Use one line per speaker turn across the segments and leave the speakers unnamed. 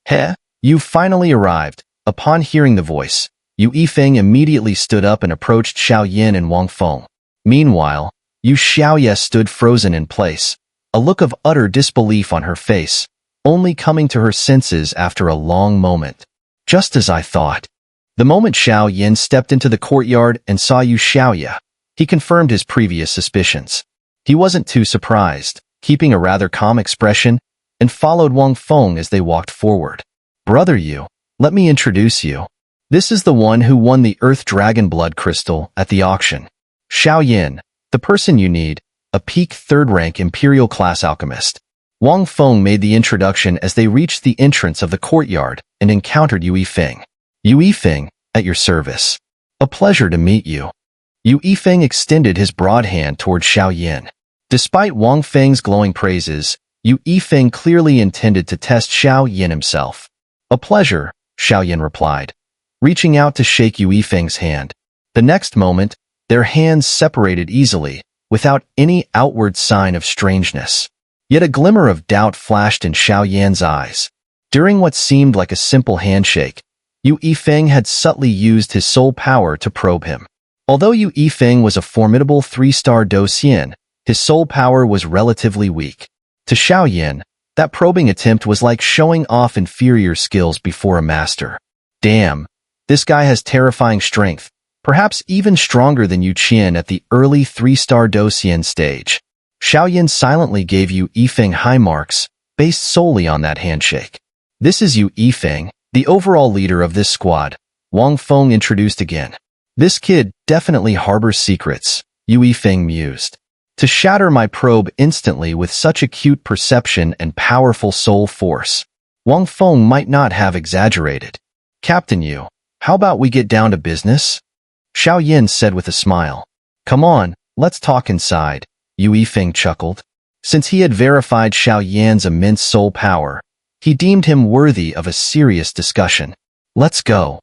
Heh, you've finally arrived. Upon hearing the voice, Yu Yifeng immediately stood up and approached Xiao Yin and Wang Feng. Meanwhile, Yu Xiaoye stood frozen in place, a look of utter disbelief on her face, only coming to her senses after a long moment. Just as I thought. The moment Xiao Yin stepped into the courtyard and saw Yu Xiaoye, he confirmed his previous suspicions. He wasn't too surprised, keeping a rather calm expression, and followed Wang Feng as they walked forward. Brother Yu, let me introduce you. This is the one who won the Earth Dragon Blood Crystal at the auction. Xiao Yin, the person you need, a peak third-rank Imperial-class alchemist. Wang Feng made the introduction as they reached the entrance of the courtyard and encountered Yu Yifeng. Yu Yifeng, at your service. A pleasure to meet you. Yu Yifeng extended his broad hand toward Xiao Yin. Despite Wang Feng's glowing praises, Yu Yifeng clearly intended to test Xiao Yin himself. A pleasure, Xiao Yin replied, reaching out to shake Yu Yifeng's hand. The next moment, their hands separated easily, without any outward sign of strangeness. Yet a glimmer of doubt flashed in Xiao Yan's eyes. During what seemed like a simple handshake, Yu Yifeng had subtly used his soul power to probe him. Although Yu Yifeng was a formidable 3-star Docian, his soul power was relatively weak. To Xiao Yin, that probing attempt was like showing off inferior skills before a master. Damn, this guy has terrifying strength, perhaps even stronger than Yu Qian at the early 3-star Docian stage. Xiao Yin silently gave Yu Yifeng high marks, based solely on that handshake. This is Yu Yifeng, the overall leader of this squad, Wang Feng introduced again. This kid definitely harbors secrets, Yu Yifeng mused. To shatter my probe instantly with such acute perception and powerful soul force, Wang Feng might not have exaggerated. Captain Yu, how about we get down to business? Xiao Yin said with a smile. Come on, let's talk inside, Yu Yifeng chuckled. Since he had verified Xiao Yan's immense soul power, he deemed him worthy of a serious discussion. Let's go.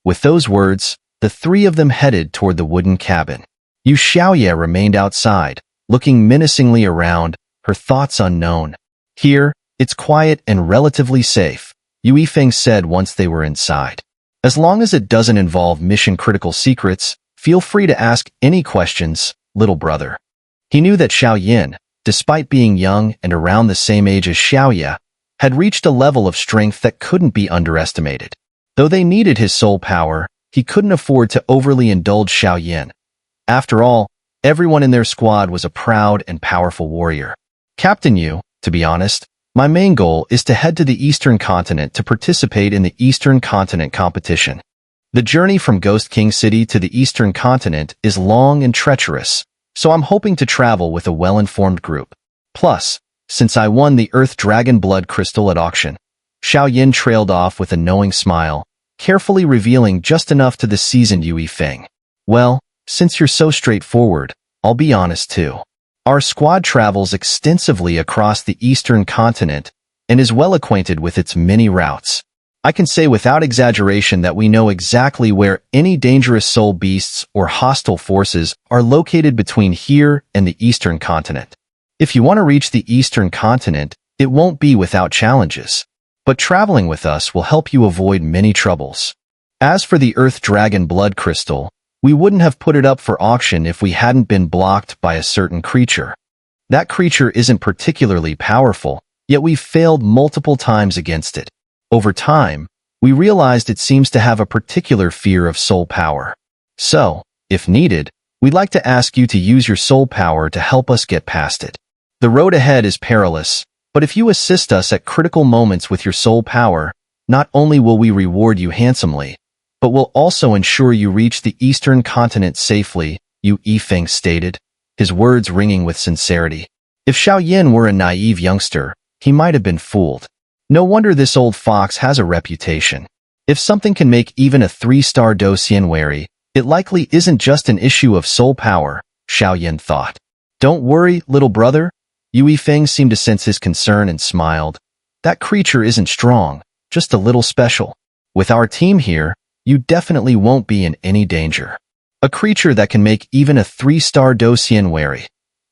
With those words, the three of them headed toward the wooden cabin. Yu Xiaoye remained outside, looking menacingly around, her thoughts unknown. Here, it's quiet and relatively safe, Yu Yifeng said once they were inside. As long as it doesn't involve mission-critical secrets, feel free to ask any questions, little brother. He knew that Xiao Yin, despite being young and around the same age as Xiaoye, had reached a level of strength that couldn't be underestimated. Though they needed his soul power, he couldn't afford to overly indulge Xiao Yin. After all, everyone in their squad was a proud and powerful warrior. Captain Yu, to be honest, my main goal is to head to the Eastern Continent to participate in the Eastern Continent competition. The journey from Ghost King City to the Eastern Continent is long and treacherous, so I'm hoping to travel with a well-informed group. Plus, since I won the Earth Dragon Blood Crystal at auction, Xiao Yin trailed off with a knowing smile, carefully revealing just enough to the seasoned Yu Yifeng. Well, since you're so straightforward, I'll be honest too. Our squad travels extensively across the Eastern Continent and is well acquainted with its many routes. I can say without exaggeration that we know exactly where any dangerous soul beasts or hostile forces are located between here and the Eastern Continent. If you want to reach the Eastern Continent, it won't be without challenges. But traveling with us will help you avoid many troubles. As for the Earth Dragon Blood Crystal, we wouldn't have put it up for auction if we hadn't been blocked by a certain creature. That creature isn't particularly powerful, yet we've failed multiple times against it. Over time, we realized it seems to have a particular fear of soul power. So, if needed, we'd like to ask you to use your soul power to help us get past it. The road ahead is perilous, but if you assist us at critical moments with your soul power, not only will we reward you handsomely, but we'll also ensure you reach the Eastern Continent safely, Yu Yifeng stated, his words ringing with sincerity. If Xiao Yin were a naive youngster, he might have been fooled. No wonder this old fox has a reputation. If something can make even a 3-star Docian wary, it likely isn't just an issue of soul power, Xiao Yin thought. Don't worry, little brother. Yu Yifeng seemed to sense his concern and smiled. That creature isn't strong, just a little special. With our team here, you definitely won't be in any danger. A creature that can make even a 3-star Docian wary.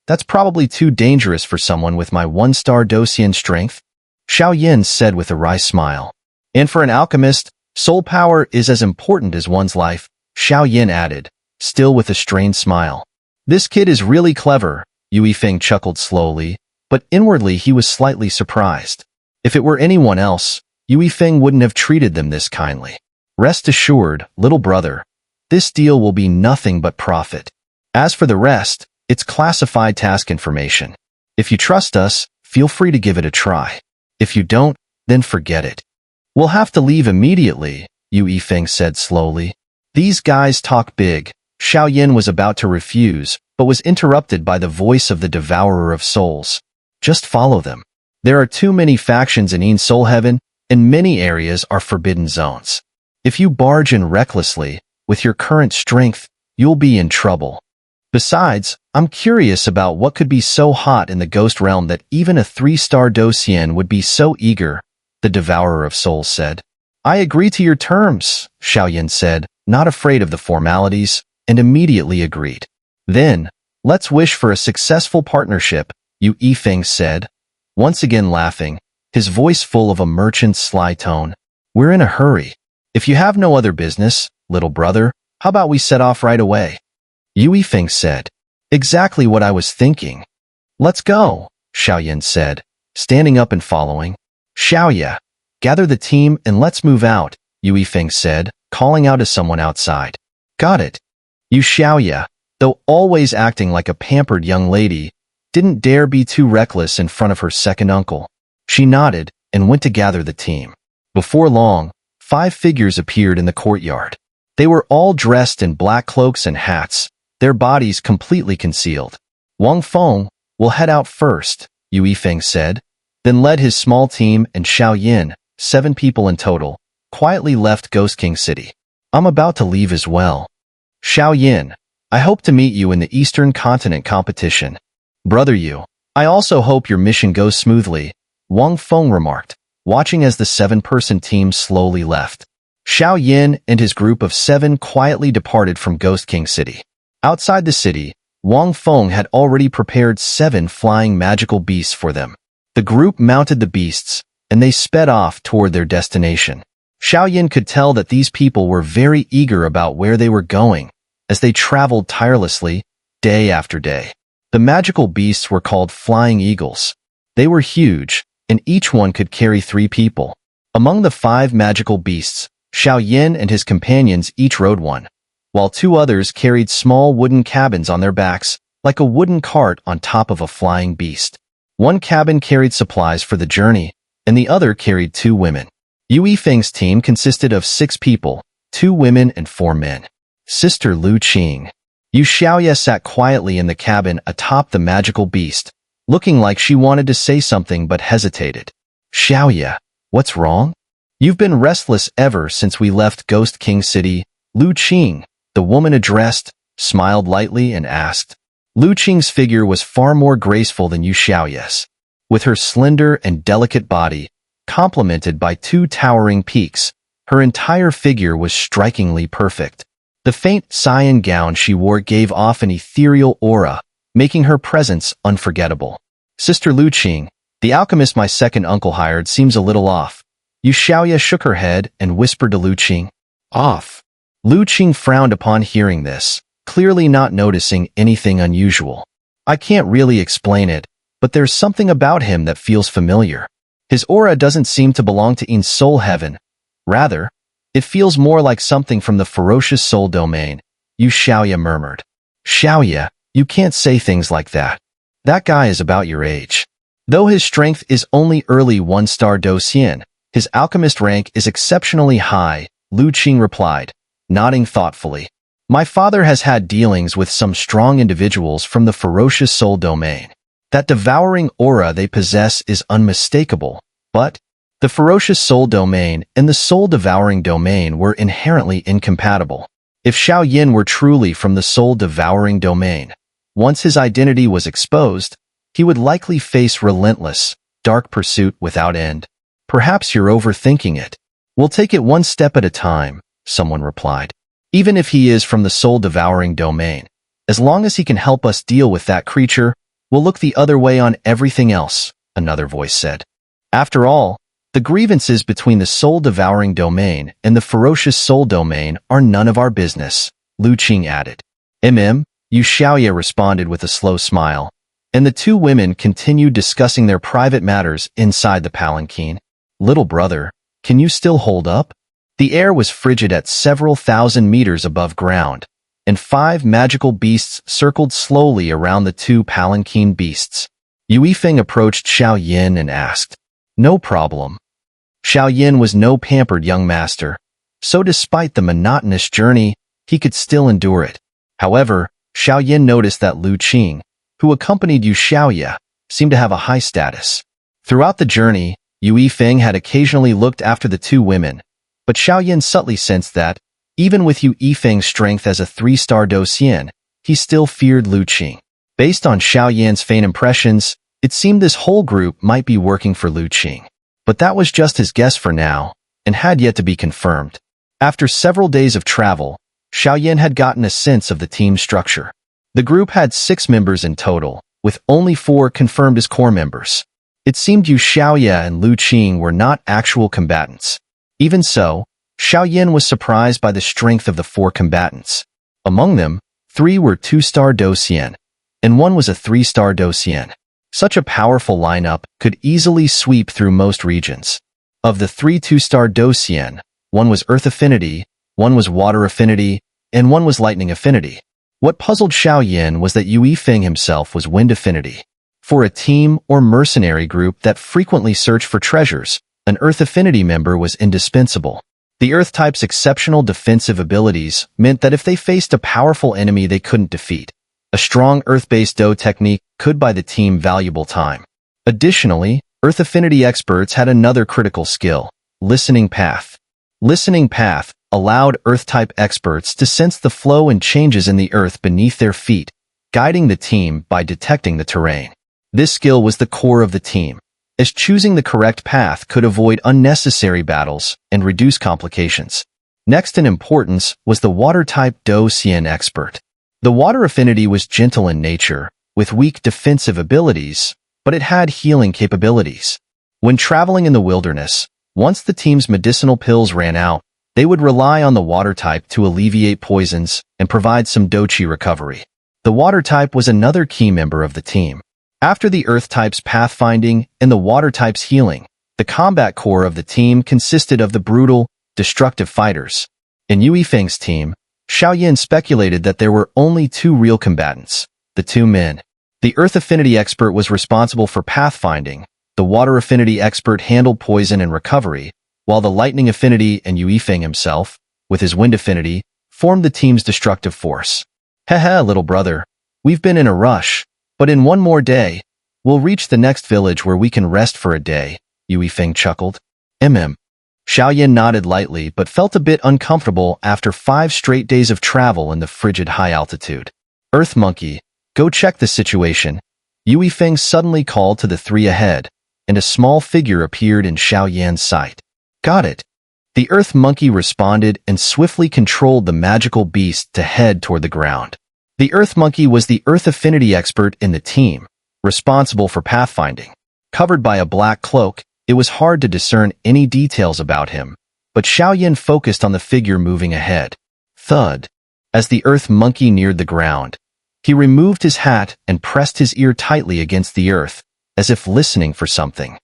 That's probably too dangerous for someone with my 1-star Docian strength, Xiao Yin said with a wry smile. And for an alchemist, soul power is as important as one's life, Xiao Yin added, still with a strained smile. This kid is really clever, Yu Yifeng chuckled slowly, but inwardly he was slightly surprised. If it were anyone else, Yu Yifeng wouldn't have treated them this kindly. Rest assured, little brother, this deal will be nothing but profit. As for the rest, it's classified task information. If you trust us, feel free to give it a try. If you don't, then forget it. We'll have to leave immediately, Yu Yifeng said slowly. These guys talk big. Xiao Yin was about to refuse, but was interrupted by the voice of the Devourer of Souls. Just follow them. There are too many factions in Yin Soul Heaven, and many areas are forbidden zones. If you barge in recklessly, with your current strength, you'll be in trouble. Besides, I'm curious about what could be so hot in the ghost realm that even a 3-star Docian would be so eager, the Devourer of Souls said. I agree to your terms, Xiao Yin said, not afraid of the formalities, and immediately agreed. Then, let's wish for a successful partnership, Yu Yifeng said, once again laughing, his voice full of a merchant's sly tone. We're in a hurry. If you have no other business, little brother, how about we set off right away? Yu Yifeng said. Exactly what I was thinking. Let's go, Xiao Yin said, standing up and following. Xiaoya, gather the team and let's move out, Yu Yifeng said, calling out to someone outside. Got it. Yu Xiaoya, though always acting like a pampered young lady, didn't dare be too reckless in front of her second uncle. She nodded and went to gather the team. Before long, 5 figures appeared in the courtyard. They were all dressed in black cloaks and hats, their bodies completely concealed. Wang Feng will head out first, Yu Yifeng said, then led his small team and Xiao Yin, 7 people in total, quietly left Ghost King City. I'm about to leave as well. Xiao Yin, I hope to meet you in the Eastern Continent competition. Brother Yu, I also hope your mission goes smoothly, Wang Feng remarked, watching as the 7-person team slowly left. Xiao Yin and his group of 7 quietly departed from Ghost King City. Outside the city, Wang Feng had already prepared 7 flying magical beasts for them. The group mounted the beasts, and they sped off toward their destination. Xiao Yin could tell that these people were very eager about where they were going, as they traveled tirelessly, day after day. The magical beasts were called flying eagles. They were huge, and each one could carry 3 people. Among the 5 magical beasts, Xiao Yin and his companions each rode one, while 2 others carried small wooden cabins on their backs, like a wooden cart on top of a flying beast. One cabin carried supplies for the journey, and the other carried 2 women. Yu Yifeng's team consisted of 6 people, 2 women and 4 men. Sister Lu Qing. Yu Xiaoya sat quietly in the cabin atop the magical beast, looking like she wanted to say something but hesitated. Xiaoya, what's wrong? You've been restless ever since we left Ghost King City, Lu Qing, the woman addressed, smiled lightly and asked. Lu Qing's figure was far more graceful than Yu Xiaoya's. With her slender and delicate body, complemented by 2 towering peaks, her entire figure was strikingly perfect. The faint cyan gown she wore gave off an ethereal aura, making her presence unforgettable. Sister Lu Qing, the alchemist my second uncle hired seems a little off. Yu Xiaoya shook her head and whispered to Lu Qing. Off. Lu Qing frowned upon hearing this, clearly not noticing anything unusual. I can't really explain it, but there's something about him that feels familiar. His aura doesn't seem to belong to Yin Soul Heaven. Rather, it feels more like something from the ferocious soul domain, Yu Xiaoya murmured. Xiaoya, you can't say things like that. That guy is about your age. Though his strength is only early 1-star Docian, his alchemist rank is exceptionally high, Lu Qing replied, nodding thoughtfully. My father has had dealings with some strong individuals from the ferocious soul domain. That devouring aura they possess is unmistakable, but the ferocious soul domain and the soul-devouring domain were inherently incompatible. If Xiao Yin were truly from the soul-devouring domain, once his identity was exposed, he would likely face relentless, dark pursuit without end. Perhaps you're overthinking it. We'll take it one step at a time, someone replied. Even if he is from the soul-devouring domain, as long as he can help us deal with that creature, we'll look the other way on everything else, another voice said. After all, The grievances between the soul-devouring domain and the ferocious soul domain are none of our business, Lu Qing added. Yu Xiaoye responded with a slow smile, and the two women continued discussing their private matters inside the palanquin. Little brother, can you still hold up? The air was frigid at several thousand meters above ground, and 5 magical beasts circled slowly around the 2 palanquin beasts. Yu Yifeng approached Xiao Yin and asked, "No problem." Xiao Yin was no pampered young master, so despite the monotonous journey, he could still endure it. However, Xiao Yin noticed that Lu Qing, who accompanied Yu Xiaoye, seemed to have a high status. Throughout the journey, Yu Yifeng had occasionally looked after the 2 women, but Xiao Yin subtly sensed that, even with Yu Yifeng's strength as a 3-star Docian, he still feared Lu Qing. Based on Xiao Yan's faint impressions, it seemed this whole group might be working for Lu Qing. But that was just his guess for now, and had yet to be confirmed. After several days of travel, Xiao Yin had gotten a sense of the team's structure. The group had 6 members in total, with only 4 confirmed as core members. It seemed Yu Xiaoye and Lu Qing were not actual combatants. Even so, Xiao Yin was surprised by the strength of the 4 combatants. Among them, 3 were 2-star Docian, and 1 was a 3-star Docian. Such a powerful lineup could easily sweep through most regions. Of the 3 2-star Docian, 1 was Earth Affinity, 1 was Water Affinity, and 1 was Lightning Affinity. What puzzled Xiao Yin was that Yu Yifeng himself was Wind Affinity. For a team or mercenary group that frequently searched for treasures, an Earth Affinity member was indispensable. The Earth-type's exceptional defensive abilities meant that if they faced a powerful enemy they couldn't defeat, a strong Earth-based Do technique could buy the team valuable time. Additionally, Earth Affinity experts had another critical skill, Listening Path. Listening Path allowed Earth-type experts to sense the flow and changes in the Earth beneath their feet, guiding the team by detecting the terrain. This skill was the core of the team, as choosing the correct path could avoid unnecessary battles and reduce complications. Next in importance was the Water-type Do-Xian expert. The Water Affinity was gentle in nature, with weak defensive abilities, but it had healing capabilities. When traveling in the wilderness, once the team's medicinal pills ran out, they would rely on the Water type to alleviate poisons and provide some Doqi recovery. The Water type was another key member of the team. After the Earth type's pathfinding and the Water type's healing, the combat core of the team consisted of the brutal, destructive fighters. In Yu Yifeng's team, Xiao Yin speculated that there were only 2 real combatants, the 2 men. The Earth Affinity expert was responsible for pathfinding, the Water Affinity expert handled poison and recovery, while the Lightning Affinity and Yu Yifeng himself, with his Wind Affinity, formed the team's destructive force. Heh, little brother, we've been in a rush, but in 1 more day, we'll reach the next village where we can rest for a day, Yu Yifeng chuckled. Xiao Yin nodded lightly but felt a bit uncomfortable after 5 straight days of travel in the frigid high altitude. Earth Monkey, go check the situation, Yu Yifeng suddenly called to the 3 ahead, and a small figure appeared in Xiao Yan's sight. Got it. The Earth Monkey responded and swiftly controlled the magical beast to head toward the ground. The Earth Monkey was the Earth Affinity expert in the team, responsible for pathfinding. Covered by a black cloak, it was hard to discern any details about him, but Xiao Yin focused on the figure moving ahead. Thud. As the Earth Monkey neared the ground, he removed his hat and pressed his ear tightly against the earth, as if listening for something.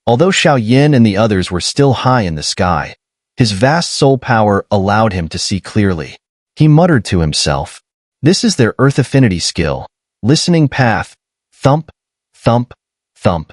Although Xiao Yin and the others were still high in the sky, his vast soul power allowed him to see clearly. He muttered to himself, "This is their Earth Affinity skill. Listening Path. Thump, thump, thump."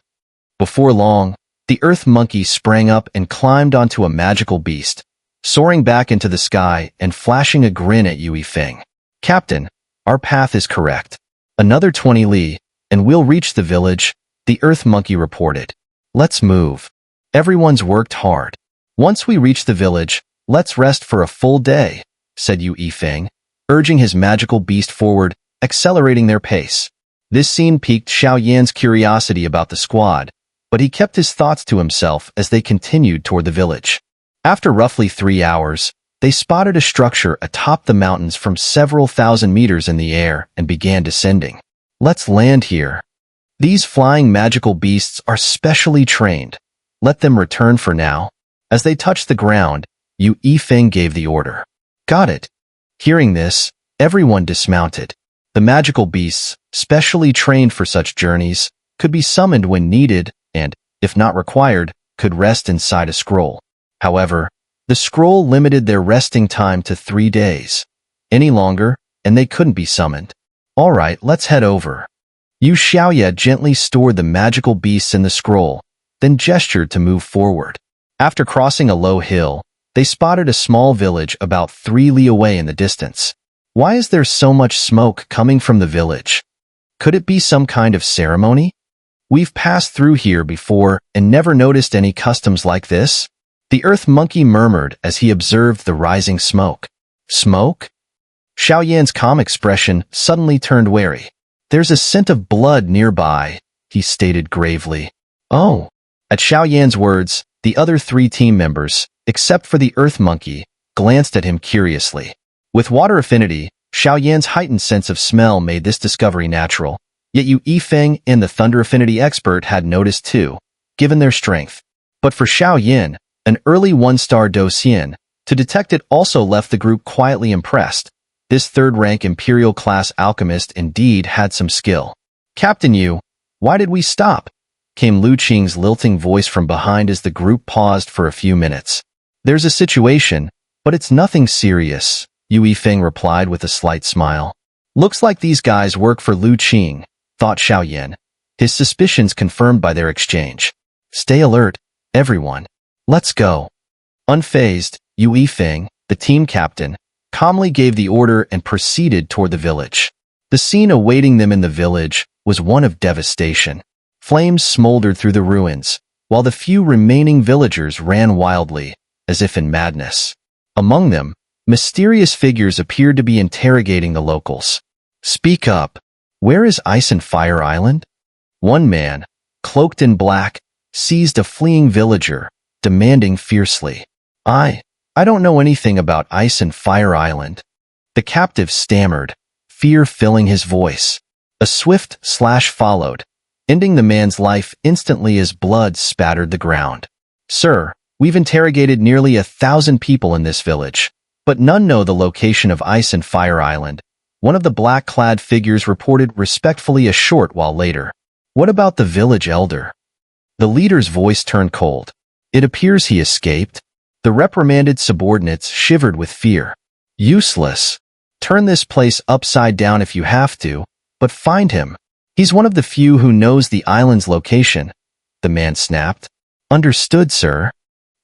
Before long, the Earth Monkey sprang up and climbed onto a magical beast, soaring back into the sky and flashing a grin at Yu Yifeng. "Captain, our path is correct. Another 20 li, and we'll reach the village," the Earth Monkey reported. "Let's move. Everyone's worked hard. Once we reach the village, let's rest for a full day," said Yu Yifeng, urging his magical beast forward, accelerating their pace. This scene piqued Xiao Yan's curiosity about the squad, but he kept his thoughts to himself as they continued toward the village. After roughly 3 hours, they spotted a structure atop the mountains from several thousand meters in the air and began descending. "Let's land here. These flying magical beasts are specially trained," Let them return for now. As they touched the ground, Yu Yifeng gave the order. Got it. Hearing this, everyone dismounted. The magical beasts, specially trained for such journeys, could be summoned when needed and, if not required, could rest inside a scroll. However, the scroll limited their resting time to 3 days. Any longer, and they couldn't be summoned. All right, let's head over. Yu Xiaoye gently stored the magical beasts in the scroll, then gestured to move forward. After crossing a low hill, they spotted a small village about 3 li away in the distance. Why is there so much smoke coming from the village? Could it be some kind of ceremony? We've passed through here before and never noticed any customs like this. The earth monkey murmured as he observed the rising smoke. Smoke? Xiao Yan's calm expression suddenly turned wary. There's a scent of blood nearby, he stated gravely. Oh. At Xiao Yan's words, the other 3 team members, except for the earth monkey, glanced at him curiously. With water affinity, Xiao Yan's heightened sense of smell made this discovery natural, yet Yu Yifeng and the thunder affinity expert had noticed too, given their strength. But for Xiao Yan, an early 1-star Docian, to detect it also left the group quietly impressed. This 3rd-rank Imperial-class alchemist indeed had some skill. Captain Yu, why did we stop? Came Lu Qing's lilting voice from behind as the group paused for a few minutes. There's a situation, but it's nothing serious, Yu Yifeng replied with a slight smile. Looks like these guys work for Lu Qing, thought Xiao Yan, his suspicions confirmed by their exchange. Stay alert, everyone. Let's go. Unfazed, Yu Yifeng, the team captain, calmly gave the order and proceeded toward the village. The scene awaiting them in the village was one of devastation. Flames smoldered through the ruins, while the few remaining villagers ran wildly, as if in madness. Among them, mysterious figures appeared to be interrogating the locals. Speak up. Where is Ice and Fire Island? One man, cloaked in black, seized a fleeing villager, demanding fiercely. I don't know anything about Ice and Fire Island. The captive stammered, fear filling his voice. A swift slash followed, ending the man's life instantly as blood spattered the ground. Sir, we've interrogated nearly 1,000 people in this village, but none know the location of Ice and Fire Island. One of the black-clad figures reported respectfully a short while later. What about the village elder? The leader's voice turned cold. It appears he escaped. The reprimanded subordinates shivered with fear. Useless. Turn this place upside down if you have to, but find him. He's one of the few who knows the island's location, the man snapped. Understood, sir.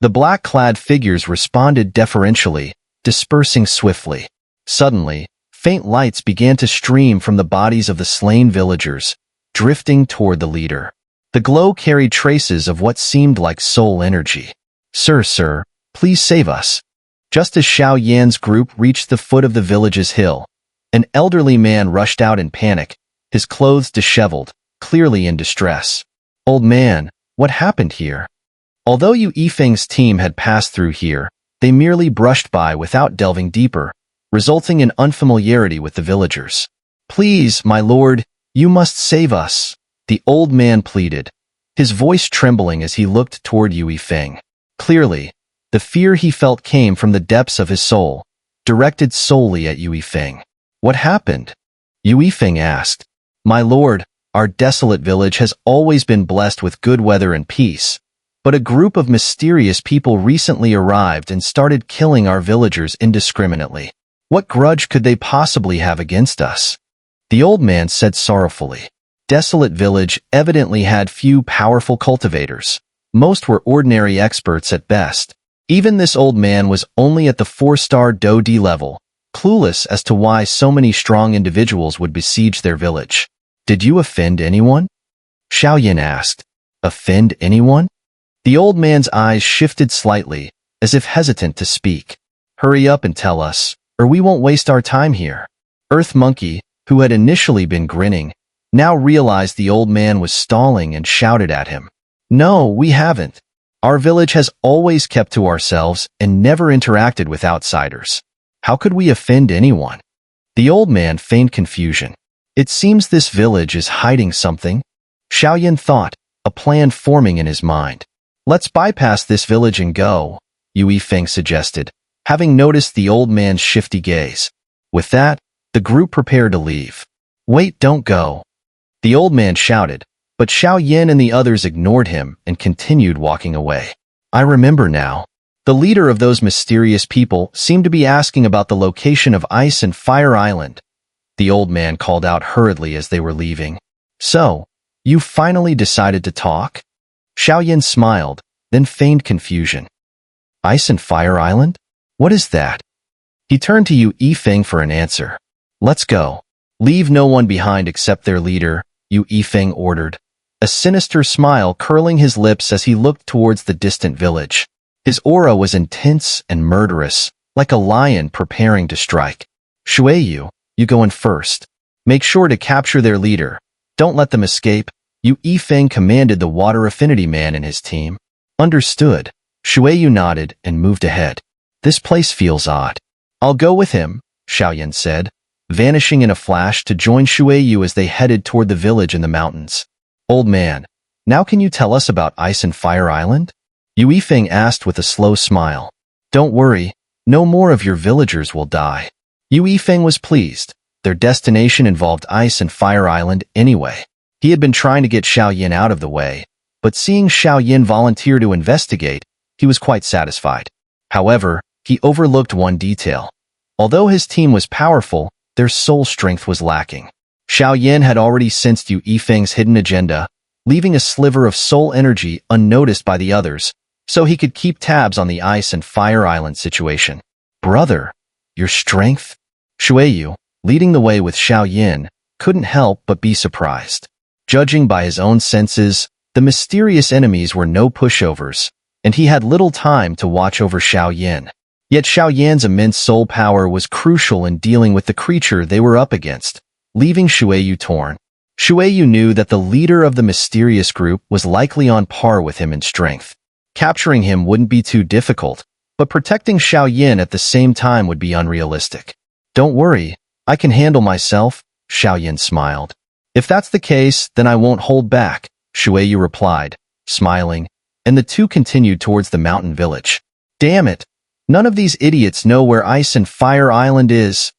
The black-clad figures responded deferentially, dispersing swiftly. Suddenly, faint lights began to stream from the bodies of the slain villagers, drifting toward the leader. The glow carried traces of what seemed like soul energy. Sir, please save us. Just as Xiao Yan's group reached the foot of the village's hill, an elderly man rushed out in panic, his clothes disheveled, clearly in distress. Old man, what happened here? Although Yu Yifeng's team had passed through here, they merely brushed by without delving deeper, resulting in unfamiliarity with the villagers. Please, my lord, you must save us, the old man pleaded, his voice trembling as he looked toward Yu Yifeng. Clearly, the fear he felt came from the depths of his soul, directed solely at Yu Yifeng. What happened? Yu Yifeng asked. My lord, our desolate village has always been blessed with good weather and peace, but a group of mysterious people recently arrived and started killing our villagers indiscriminately. What grudge could they possibly have against us? The old man said sorrowfully. Desolate village evidently had few powerful cultivators. Most were ordinary experts at best. Even this old man was only at the 4-star Do D level, clueless as to why so many strong individuals would besiege their village. Did you offend anyone? Xiao Yan asked. Offend anyone? The old man's eyes shifted slightly, as if hesitant to speak. Hurry up and tell us, or we won't waste our time here. Earth Monkey, who had initially been grinning, now realized the old man was stalling and shouted at him. No, we haven't. Our village has always kept to ourselves and never interacted with outsiders. How could we offend anyone? The old man feigned confusion. It seems this village is hiding something. Xiao Yan thought, a plan forming in his mind. Let's bypass this village and go, Yu Yifeng suggested, having noticed the old man's shifty gaze. With that, the group prepared to leave. Wait, don't go, the old man shouted, but Xiao Yin and the others ignored him and continued walking away. I remember now. The leader of those mysterious people seemed to be asking about the location of Ice and Fire Island. The old man called out hurriedly as they were leaving. So, you finally decided to talk? Xiao Yin smiled, then feigned confusion. Ice and Fire Island? What is that? He turned to Yu Yifeng for an answer. Let's go. Leave no one behind except their leader, Yu Yifeng ordered, a sinister smile curling his lips as he looked towards the distant village. His aura was intense and murderous, like a lion preparing to strike. Shueyu, you go in first. Make sure to capture their leader. Don't let them escape, Yu Yifeng commanded the water affinity man and his team. Understood. Shueyu nodded and moved ahead. This place feels odd. I'll go with him, Xiaoyan said, vanishing in a flash to join Shueyu as they headed toward the village in the mountains. Old man, now can you tell us about Ice and Fire Island? Yu Yifeng asked with a slow smile. Don't worry, no more of your villagers will die. Yu Yifeng was pleased. Their destination involved Ice and Fire Island anyway. He had been trying to get Xiao Yin out of the way, but seeing Xiao Yin volunteer to investigate, he was quite satisfied. However, he overlooked one detail. Although his team was powerful, their soul strength was lacking. Xiao Yin had already sensed Yu Yifeng's hidden agenda, leaving a sliver of soul energy unnoticed by the others, so he could keep tabs on the Ice and Fire Island situation. Brother, your strength? Shueyu, leading the way with Xiao Yin, couldn't help but be surprised. Judging by his own senses, the mysterious enemies were no pushovers, and he had little time to watch over Xiao Yin. Yet Xiao Yan's immense soul power was crucial in dealing with the creature they were up against, leaving Shueyu torn. Shueyu knew that the leader of the mysterious group was likely on par with him in strength. Capturing him wouldn't be too difficult, but protecting Xiao Yin at the same time would be unrealistic. Don't worry, I can handle myself, Xiao Yin smiled. If that's the case, then I won't hold back, Shueyu replied, smiling, and the two continued towards the mountain village. Damn it! None of these idiots know where Ice and Fire Island is.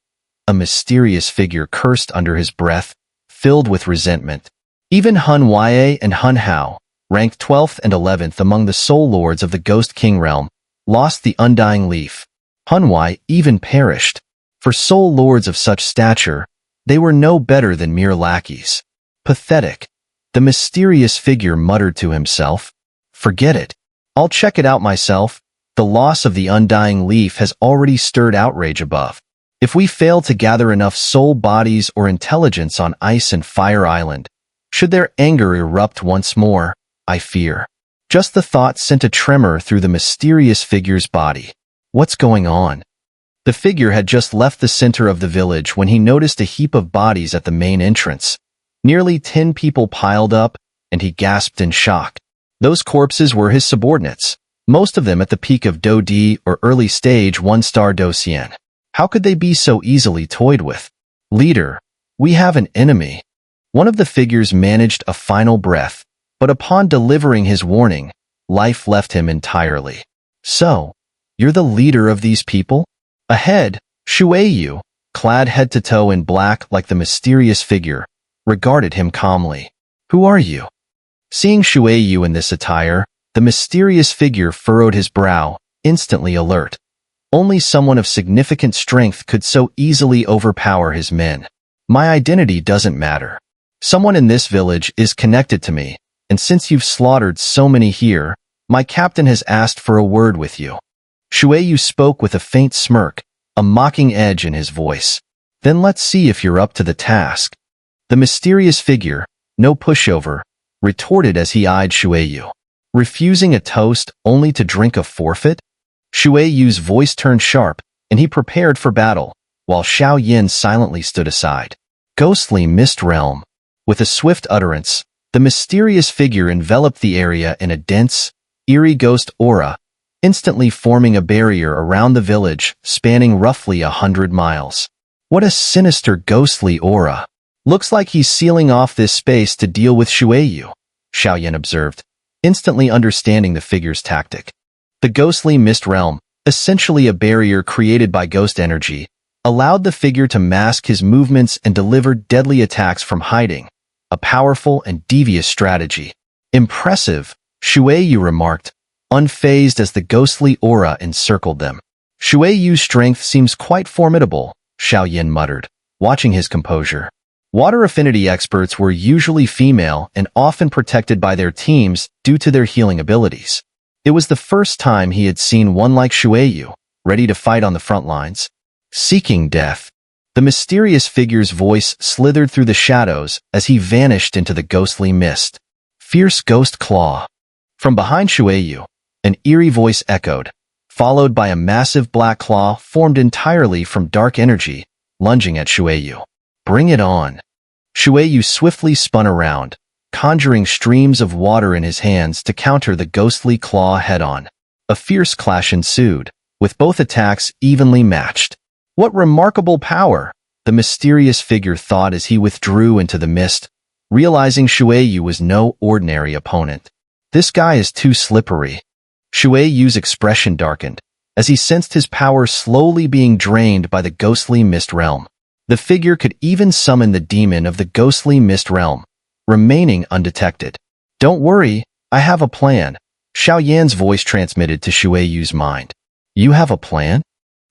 A mysterious figure cursed under his breath, filled with resentment. Even Hun Wei and Hun Hao, ranked 12th and 11th among the soul lords of the Ghost King realm, lost the undying leaf. Hun Wei even perished. For soul lords of such stature, they were no better than mere lackeys. Pathetic. The mysterious figure muttered to himself. Forget it. I'll check it out myself. The loss of the undying leaf has already stirred outrage above. If we fail to gather enough soul bodies or intelligence on Ice and Fire Island, should their anger erupt once more, I fear. Just the thought sent a tremor through the mysterious figure's body. What's going on? The figure had just left the center of the village when he noticed a heap of bodies at the main entrance. Nearly 10 people piled up, and he gasped in shock. Those corpses were his subordinates, most of them at the peak of Do Di or early stage 1-star Do Xian. How could they be so easily toyed with? Leader, we have an enemy. One of the figures managed a final breath, but upon delivering his warning, life left him entirely. So, you're the leader of these people? Ahead, Shueyu, clad head to toe in black like the mysterious figure, regarded him calmly. Who are you? Seeing Shueyu in this attire, the mysterious figure furrowed his brow, instantly alert. Only someone of significant strength could so easily overpower his men. My identity doesn't matter. Someone in this village is connected to me, and since you've slaughtered so many here, my captain has asked for a word with you. Shueyu spoke with a faint smirk, a mocking edge in his voice. Then let's see if you're up to the task. The mysterious figure, no pushover, retorted as he eyed Shueyu. Refusing a toast only to drink a forfeit? Shueyu's voice turned sharp, and he prepared for battle, while Xiao Yin silently stood aside. Ghostly mist realm. With a swift utterance, the mysterious figure enveloped the area in a dense, eerie ghost aura, instantly forming a barrier around the village spanning roughly 100 miles. What a sinister ghostly aura. Looks like he's sealing off this space to deal with Shueyu, Xiao Yin observed. instantly understanding the figure's tactic. The ghostly mist realm, essentially a barrier created by ghost energy, allowed the figure to mask his movements and deliver deadly attacks from hiding, a powerful and devious strategy. Impressive, Xiao remarked, unfazed as the ghostly aura encircled them. Xiaoyu's strength seems quite formidable, Xiao muttered, watching his composure. Water affinity experts were usually female and often protected by their teams due to their healing abilities. It was the first time he had seen one like Xiao, ready to fight on the front lines. Seeking death. The mysterious figure's voice slithered through the shadows as he vanished into the ghostly mist. Fierce ghost claw. From behind Xiao, an eerie voice echoed, followed by a massive black claw formed entirely from dark energy, lunging at Xiao. Bring it on. Xiao swiftly spun around, conjuring streams of water in his hands to counter the ghostly claw head-on. A fierce clash ensued, with both attacks evenly matched. What remarkable power, the mysterious figure thought as he withdrew into the mist, realizing Xiao was no ordinary opponent. This guy is too slippery. Xiaoyu's expression darkened, as he sensed his power slowly being drained by the ghostly mist realm. The figure could even summon the demon of the ghostly mist realm, remaining undetected. Don't worry, I have a plan, Xiao voice transmitted to Xiaoyu's mind. You have a plan?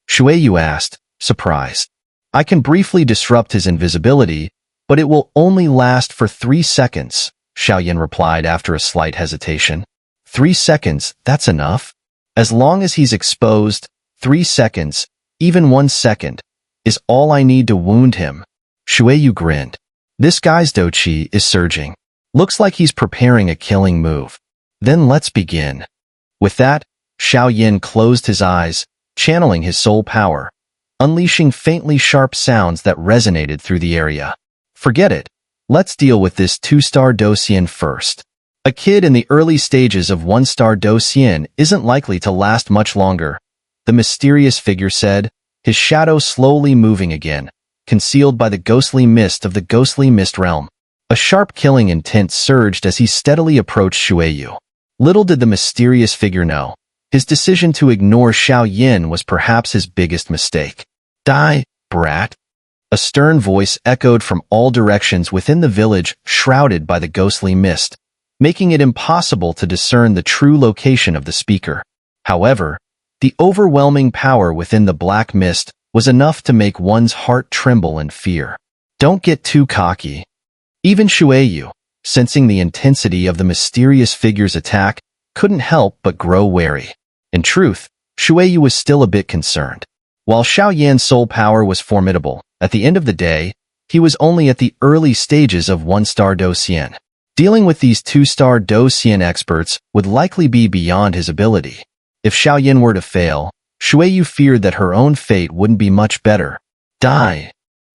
Xiao asked, surprised. I can briefly disrupt his invisibility, but it will only last for 3 seconds, Xiao replied after a slight hesitation. 3 seconds, that's enough? As long as he's exposed, 3 seconds, even 1 second, is all I need to wound him. Xiao grinned. This guy's doqi is surging. Looks like he's preparing a killing move. Then let's begin. With that, Xiao closed his eyes, channeling his soul power, unleashing faintly sharp sounds that resonated through the area. Forget it. Let's deal with this 2-star Docian first. A kid in the early stages of 1-star Docian isn't likely to last much longer, the mysterious figure said, his shadow slowly moving again, concealed by the ghostly mist of the ghostly mist realm. A sharp killing intent surged as he steadily approached Xiao. Little did the mysterious figure know, his decision to ignore Xiao was perhaps his biggest mistake. Die, brat. A stern voice echoed from all directions within the village, shrouded by the ghostly mist, making it impossible to discern the true location of the speaker. However, the overwhelming power within the black mist was enough to make one's heart tremble in fear. Don't get too cocky. Even Xiao, sensing the intensity of the mysterious figure's attack, couldn't help but grow wary. In truth, Xiao was still a bit concerned. While Xiao soul power was formidable, at the end of the day, he was only at the early stages of 1-star Docian. Dealing with these 2-star Docian experts would likely be beyond his ability. If Xiao were to fail, Xiao feared that her own fate wouldn't be much better. Die.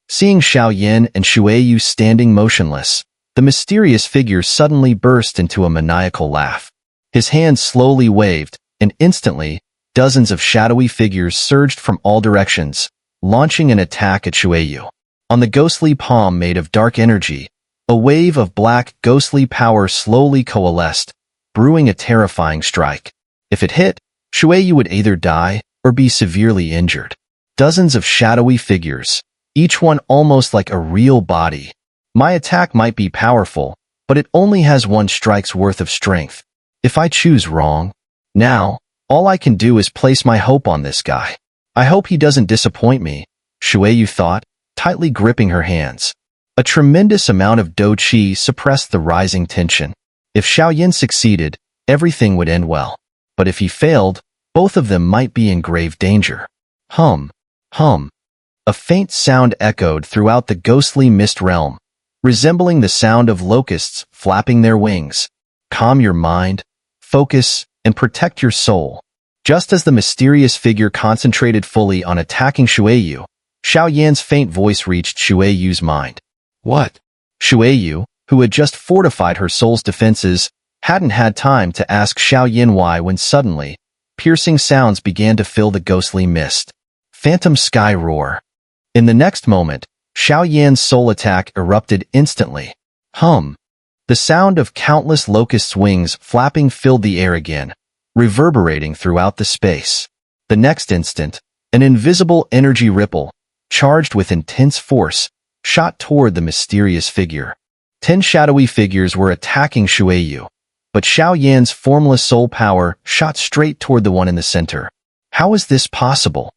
Seeing Xiao and Xiao standing motionless, the mysterious figure suddenly burst into a maniacal laugh. His hand slowly waved, and instantly, dozens of shadowy figures surged from all directions, launching an attack at Xiao. On the ghostly palm made of dark energy, a wave of black, ghostly power slowly coalesced, brewing a terrifying strike. If it hit, Xiao would either die or be severely injured. Dozens of shadowy figures, each one almost like a real body. My attack might be powerful, but it only has 1 strike's worth of strength. If I choose wrong, now, all I can do is place my hope on this guy. I hope he doesn't disappoint me, Xiao thought, tightly gripping her hands. A tremendous amount of doqi suppressed the rising tension. If Xiao succeeded, everything would end well. But if he failed, both of them might be in grave danger. Hum, hum. A faint sound echoed throughout the ghostly mist realm, resembling the sound of locusts flapping their wings. Calm your mind, focus, and protect your soul. Just as the mysterious figure concentrated fully on attacking Xiao Yan's faint voice reached Xiaoyu's mind. What? Xiao, who had just fortified her soul's defenses, hadn't had time to ask Xiao Yan why when suddenly, piercing sounds began to fill the ghostly mist. Phantom sky roar. In the next moment, Xiao Yan's soul attack erupted instantly. Hum. The sound of countless locusts' wings flapping filled the air again, reverberating throughout the space. The next instant, an invisible energy ripple, charged with intense force, shot toward the mysterious figure. 10 shadowy figures were attacking Xiao, but Xiao Yan's formless soul power shot straight toward the one in the center. How is this possible?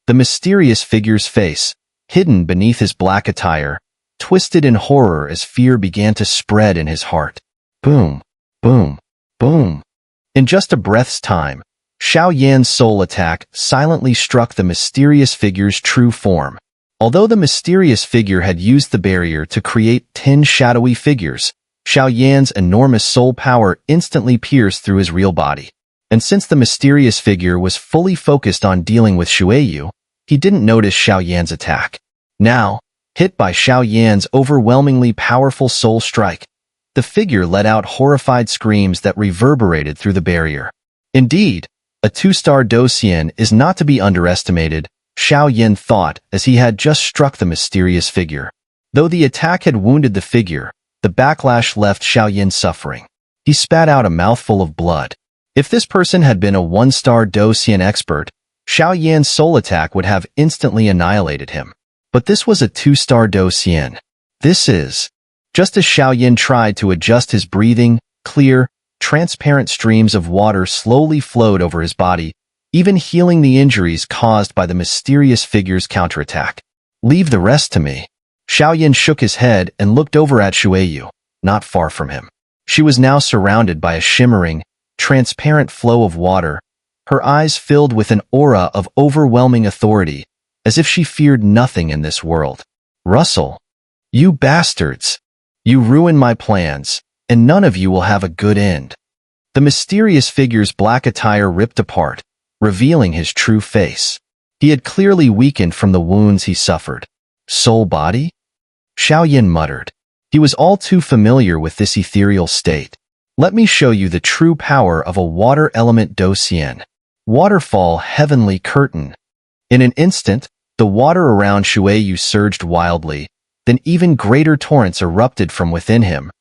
The mysterious figure's face, hidden beneath his black attire, twisted in horror as fear began to spread in his heart. Boom, boom, boom. In just a breath's time, Xiao Yan's soul attack silently struck the mysterious figure's true form. Although the mysterious figure had used the barrier to create 10 shadowy figures, Xiao Yan's enormous soul power instantly pierced through his real body. And since the mysterious figure was fully focused on dealing with Xiao, he didn't notice Xiao Yan's attack. Now, hit by Xiao Yan's overwhelmingly powerful soul strike, the figure let out horrified screams that reverberated through the barrier. Indeed, a 2-star Docian is not to be underestimated, Xiao Yan thought as he had just struck the mysterious figure. Though the attack had wounded the figure, the backlash left Xiao Yan suffering. He spat out a mouthful of blood. If this person had been a 1-star Docian expert, Xiao Yan's soul attack would have instantly annihilated him. But this was a 2-star Docian. Just as Xiao Yan tried to adjust his breathing, clear, transparent streams of water slowly flowed over his body, even healing the injuries caused by the mysterious figure's counterattack. Leave the rest to me. Xiao Yan shook his head and looked over at Xiao, not far from him. She was now surrounded by a shimmering, transparent flow of water, her eyes filled with an aura of overwhelming authority, as if she feared nothing in this world. Russell, you bastards! You ruined my plans, and none of you will have a good end. The mysterious figure's black attire ripped apart, revealing his true face. He had clearly weakened from the wounds he suffered. Soul body? Xiao Yan muttered. He was all too familiar with this ethereal state. Let me show you the true power of a water element Docian. Waterfall heavenly curtain. In an instant, the water around Xiao surged wildly, then even greater torrents erupted from within him,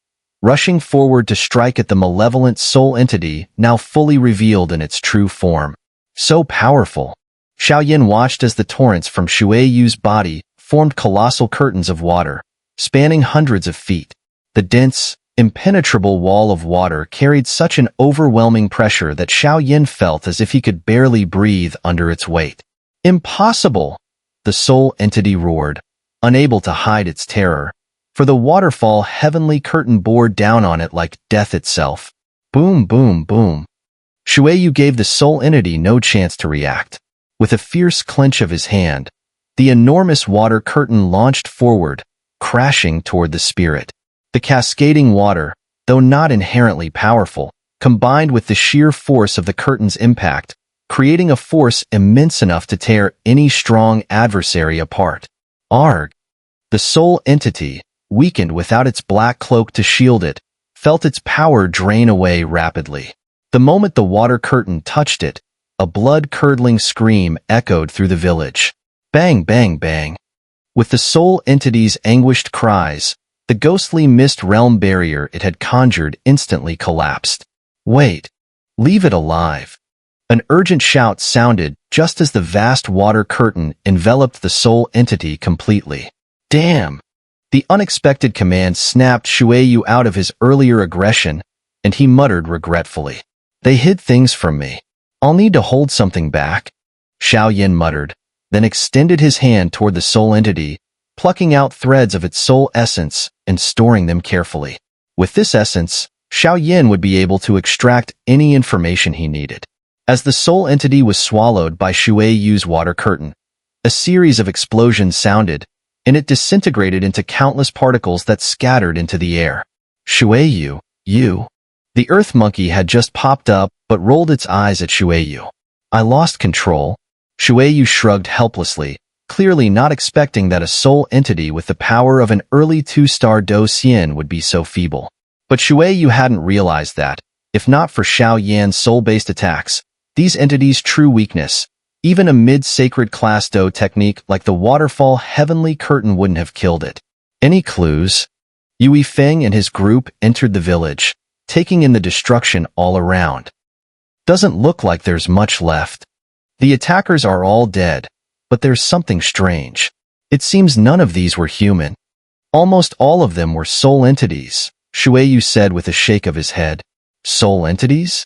rushing forward to strike at the malevolent soul entity now fully revealed in its true form. So powerful. Xiao Yan watched as the torrents from Xiao's body formed colossal curtains of water, spanning hundreds of feet. The dense, impenetrable wall of water carried such an overwhelming pressure that Xiao Yan felt as if he could barely breathe under its weight. Impossible! The soul entity roared, unable to hide its terror, for the waterfall heavenly curtain bore down on it like death itself. Boom, boom, boom. Xiao gave the soul entity no chance to react. With a fierce clench of his hand, the enormous water curtain launched forward, crashing toward the spirit. The cascading water, though not inherently powerful, combined with the sheer force of the curtain's impact, creating a force immense enough to tear any strong adversary apart. Arg! The soul entity, weakened without its black cloak to shield it, felt its power drain away rapidly. The moment the water curtain touched it, a blood-curdling scream echoed through the village. Bang, bang, bang. With the soul entity's anguished cries, the ghostly mist realm barrier it had conjured instantly collapsed. Wait, leave it alive. An urgent shout sounded just as the vast water curtain enveloped the soul entity completely. Damn! The unexpected command snapped Xiao out of his earlier aggression, and he muttered regretfully. They hid things from me. I'll need to hold something back. Xiao Yan muttered, then extended his hand toward the soul entity, plucking out threads of its soul essence and storing them carefully. With this essence, Xiao Yan would be able to extract any information he needed. As the soul entity was swallowed by Xiao's water curtain, a series of explosions sounded, and it disintegrated into countless particles that scattered into the air. Xiao, you. The earth monkey had just popped up but rolled its eyes at Xiao. I lost control. Xiao shrugged helplessly, clearly not expecting that a soul entity with the power of an early 2-star Docian would be so feeble. But Xiao hadn't realized that, if not for Xiao Yan's soul-based attacks, these entities' true weakness, even a mid-sacred class Do technique like the waterfall heavenly curtain wouldn't have killed it. Any clues? Yu Yifeng and his group entered the village, taking in the destruction all around. Doesn't look like there's much left. The attackers are all dead, but there's something strange. It seems none of these were human. Almost all of them were soul entities, Shueyu said with a shake of his head. Soul entities?